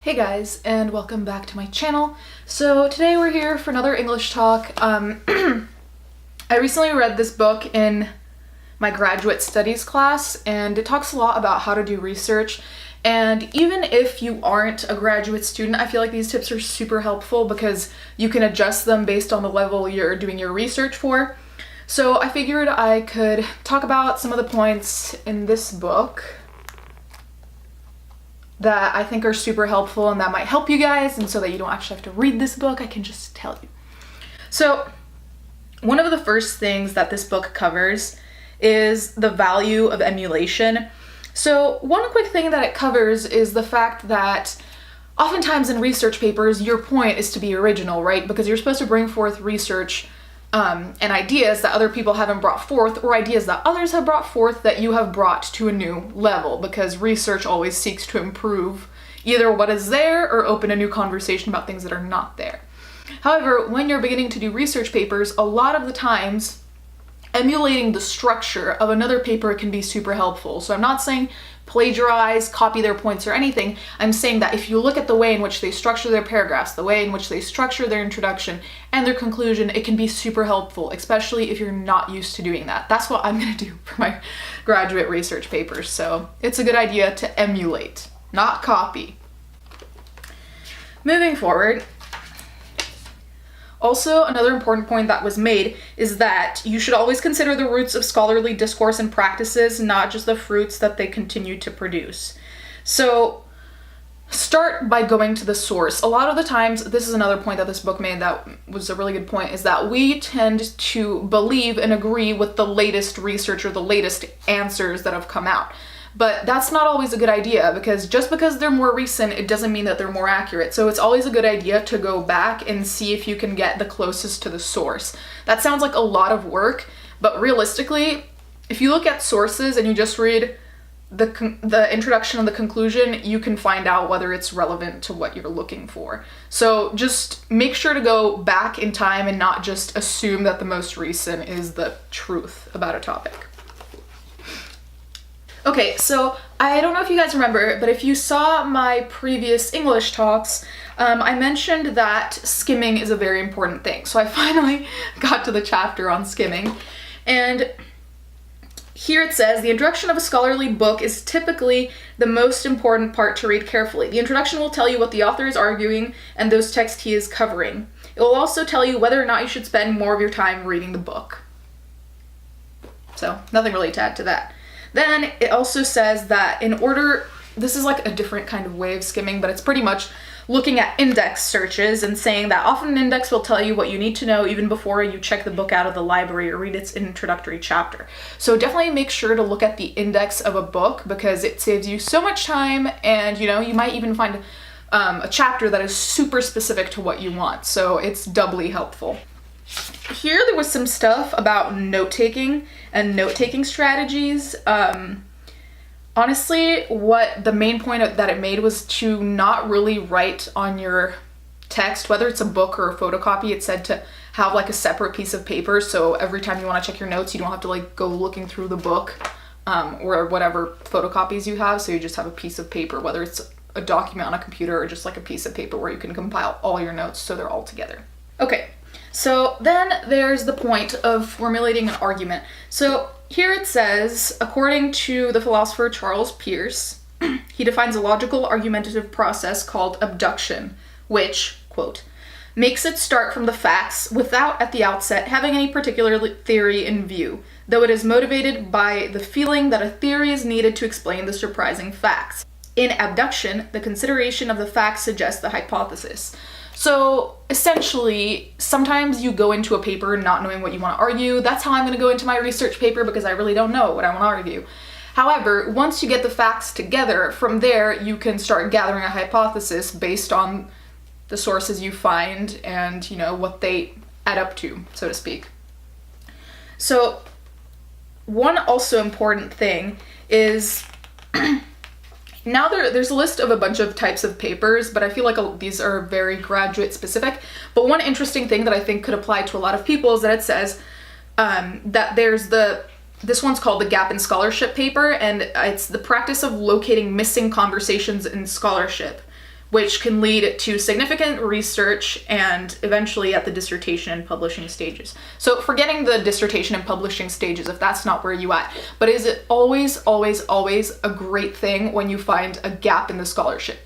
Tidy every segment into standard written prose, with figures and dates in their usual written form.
Hey guys, and welcome back to my channel. So today we're here for another English talk. I recently read this book in my graduate studies class, and it talks a lot about how to do research. And even if you aren't a graduate student, I feel like these tips are super helpful because you can adjust them based on the level you're doing your research for. So I figured I could talk about some of the points in this book that I think are super helpful and that might help you guys, and so that you don't actually have to read this book, I can just tell you. So one of the first things that this book covers is the value of emulation. So one quick thing that it covers is the fact that oftentimes in research papers, your point is to be original, right? Because you're supposed to bring forth research and ideas that other people haven't brought forth, or ideas that others have brought forth that you have brought to a new level, because research always seeks to improve either what is there or open a new conversation about things that are not there. However, when you're beginning to do research papers, a lot of the times emulating the structure of another paper can be super helpful. So I'm not saying plagiarize, copy their points or anything. I'm saying that if you look at the way in which they structure their paragraphs, the way in which they structure their introduction and their conclusion, it can be super helpful, especially if you're not used to doing that. That's what I'm gonna do for my graduate research papers. So it's a good idea to emulate, not copy. Moving forward, also, another important point that was made is that you should always consider the roots of scholarly discourse and practices, not just the fruits that they continue to produce. So start by going to the source. A lot of the times, this is another point that this book made that was a really good point, is that we tend to believe and agree with the latest research or the latest answers that have come out. But that's not always a good idea, because just because they're more recent, it doesn't mean that they're more accurate. So it's always a good idea to go back and see if you can get the closest to the source. That sounds like a lot of work, but realistically, if you look at sources and you just read the introduction and the conclusion, you can find out whether it's relevant to what you're looking for. So just make sure to go back in time and not just assume that the most recent is the truth about a topic. Okay, so I don't know if you guys remember, but if you saw my previous English talks, I mentioned that skimming is a very important thing. So I finally got to the chapter on skimming, and here it says, the introduction of a scholarly book is typically the most important part to read carefully. The introduction will tell you what the author is arguing and those texts he is covering. It will also tell you whether or not you should spend more of your time reading the book. So nothing really to add to that. Then it also says that this is like a different kind of way of skimming, but it's pretty much looking at index searches and saying that often an index will tell you what you need to know even before you check the book out of the library or read its introductory chapter. So definitely make sure to look at the index of a book, because it saves you so much time, and you might even find a chapter that is super specific to what you want. So it's doubly helpful. Here there was some stuff about note-taking and note-taking strategies. Honestly, what the main point that it made was to not really write on your text, whether it's a book or a photocopy. It said to have like a separate piece of paper, so every time you want to check your notes, you don't have to like go looking through the book or whatever photocopies you have, so you just have a piece of paper, whether it's a document on a computer or just like a piece of paper where you can compile all your notes so they're all together. Okay. So then there's the point of formulating an argument. So here it says, according to the philosopher Charles Peirce, he defines a logical argumentative process called abduction, which, quote, makes it start from the facts without at the outset having any particular theory in view, though it is motivated by the feeling that a theory is needed to explain the surprising facts. In abduction, the consideration of the facts suggests the hypothesis. So essentially, sometimes you go into a paper not knowing what you want to argue. That's how I'm going to go into my research paper, because I really don't know what I want to argue. However, once you get the facts together, from there you can start gathering a hypothesis based on the sources you find and, what they add up to, so to speak. So one also important thing is now there's a list of a bunch of types of papers, but I feel like these are very graduate specific. But one interesting thing that I think could apply to a lot of people is that it says that there's this one's called the Gap in Scholarship paper, and it's the practice of locating missing conversations in scholarship, which can lead to significant research and eventually at the dissertation and publishing stages. So forgetting the dissertation and publishing stages if that's not where you at, but is it always, always, always a great thing when you find a gap in the scholarship?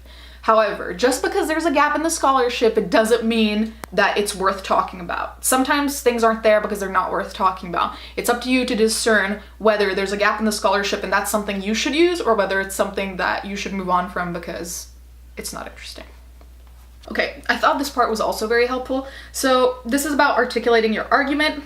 However, just because there's a gap in the scholarship, it doesn't mean that it's worth talking about. Sometimes things aren't there because they're not worth talking about. It's up to you to discern whether there's a gap in the scholarship and that's something you should use, or whether it's something that you should move on from because it's not interesting. Okay, I thought this part was also very helpful. So this is about articulating your argument.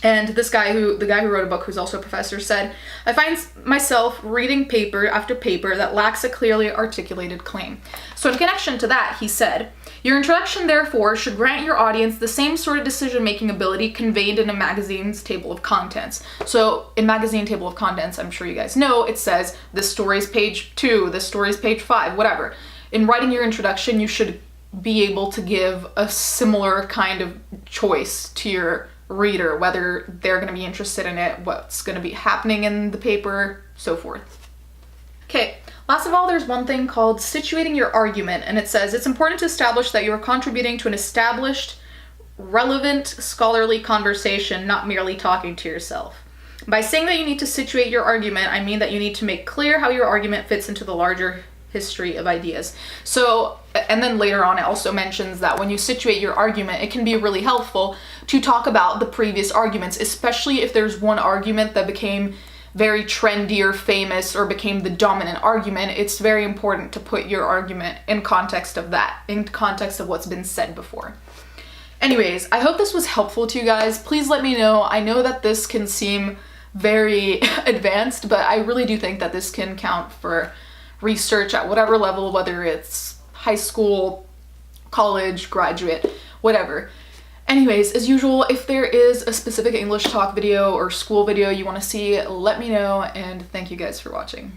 And the guy who wrote a book, who's also a professor, said, I find myself reading paper after paper that lacks a clearly articulated claim. So in connection to that, he said, your introduction, therefore, should grant your audience the same sort of decision-making ability conveyed in a magazine's table of contents. So in magazine table of contents, I'm sure you guys know, it says, this story's page 2, this story's page 5, whatever. In writing your introduction, you should be able to give a similar kind of choice to your reader, whether they're going to be interested in it, what's going to be happening in the paper, so forth. Okay, last of all, there's one thing called situating your argument, and it says it's important to establish that you are contributing to an established, relevant scholarly conversation, not merely talking to yourself. By saying that you need to situate your argument, I mean that you need to make clear how your argument fits into the larger history of ideas. So, and then later on it also mentions that when you situate your argument, it can be really helpful to talk about the previous arguments, especially if there's one argument that became very trendy or famous or became the dominant argument. It's very important to put your argument in context of that, in context of what's been said before. Anyways, I hope this was helpful to you guys. Please let me know. I know that this can seem very advanced, but I really do think that this can count for research at whatever level, whether it's high school, college, graduate, whatever. Anyways, as usual, if there is a specific English talk video or school video you want to see, let me know, and thank you guys for watching.